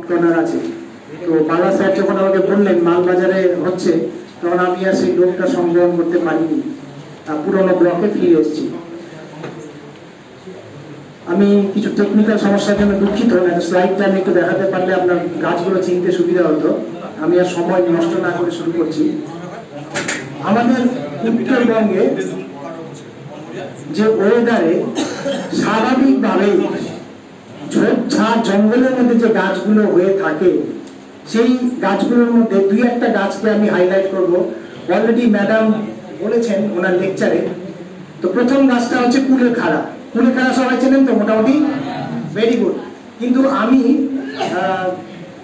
Corner আছে। তো বালা sir যখন আমাকে বললেন মালবাজারে হচ্ছে, তখন আমি আর সেই লোকটা সংগ্রহ করতে পারিনি, পুরোনো ব্লকে ফিরে এসেছি। আমি কিছু টেকনিক্যাল সমস্যার জন্য দুঃখিত, স্লাইডটা আমি একটু দেখাতে পারলে আপনার গাছগুলো চিনতে সুবিধা হতো। আমি আর সময় নষ্ট না করে শুরু করছি। আমাদের উত্তরবঙ্গে যে ওয়েদারে স্বাভাবিকভাবে ঝোপঝাড় জঙ্গলের মধ্যে যে গাছগুলো হয়ে থাকে, সেই গাছগুলোর মধ্যে দুই একটা গাছকে আমি হাইলাইট করব। অলরেডি ম্যাডাম বলেছেন ওনার লেকচারে। তো প্রথম গাছটা হচ্ছে কুলেখাড়া। কুলেখাড়া সবাই চেনেন তো মোটামুটি? Very good. কিন্তু আমি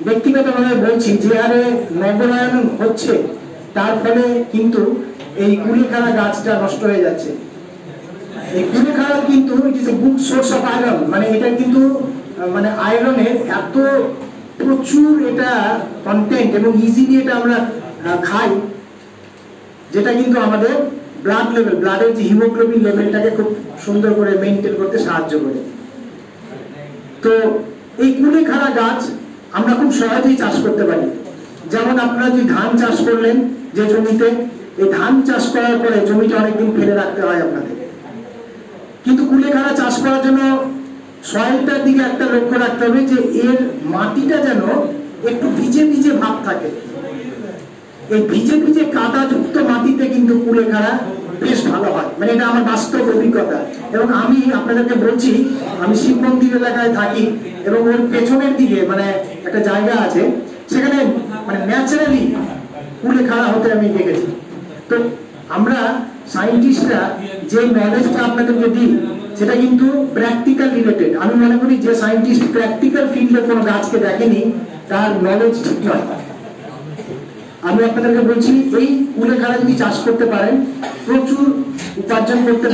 ব্যক্তিগতভাবে বলছি, যে হারে নগরায়ন হচ্ছে তার ফলে কিন্তু এই কুলেখাড়া গাছটা নষ্ট হয়ে যাচ্ছে। এই কুলেখাড়া কিন্তু it is a good source of iron, মানে এটা কিন্তু মানে আয়রনের এত প্রচুর এটা কন্টেন্ট এবং ইজিলি এটা আমরা খাই, যেটা কিন্তু আমাদের ব্লাড লেভেল, ব্লাডের যে হিমোগ্লোবিন লেভেলটাকে খুব সুন্দর করে মেনটেন করতে সাহায্য করে। তো এই কুলেখাড়া গাছ আমরা খুব সহজেই চাষ করতে পারি। যেমন আপনারা যে ধান চাষ করলেন যে জমিতে, এই ধান চাষ করার পরে জমিটা অনেকদিন ফেলে রাখতে হয় আপনাদের, কিন্তু কুলেখাড়া চাষ করার জন্য সয়েলটার দিকে একটা লক্ষ্য রাখতে হবে যে এর মাটিটা যেন একটু ভিজে ভিজে ভাব থাকে। এই ভিজে ভিজে কাদাযুক্ত মাটিতে কিন্তু কুলেখাড়া বেশ ভালো হয়, মানে এটা আমার বাস্তব অভিজ্ঞতা। এবং আমি আপনাদেরকে বলছি, আমি শিব মন্দির এলাকায় থাকি এবং ওর পেছনের দিকে মানে একটা জায়গা আছে, সেখানে মানে ন্যাচারালি কুলেখাড়া হতে আমি দেখেছি। তো আমরা সায়েন্টিস্টরা যে নলেজটা আপনাদেরকে দিই সেটা কিন্তু প্র্যাকটিক্যাল রিলেটেড। আমি মনে করি যে সায়েন্টিস্ট প্র্যাকটিক্যাল ফিল্ডে কোনো গাছকে দেখেনি তার নলেজ ঠিক নয়। আমি আপনাদেরকে বলছি, এই কুলেখাড়া যদি চাষ করতে পারেন প্রচুর উপার্জন করতে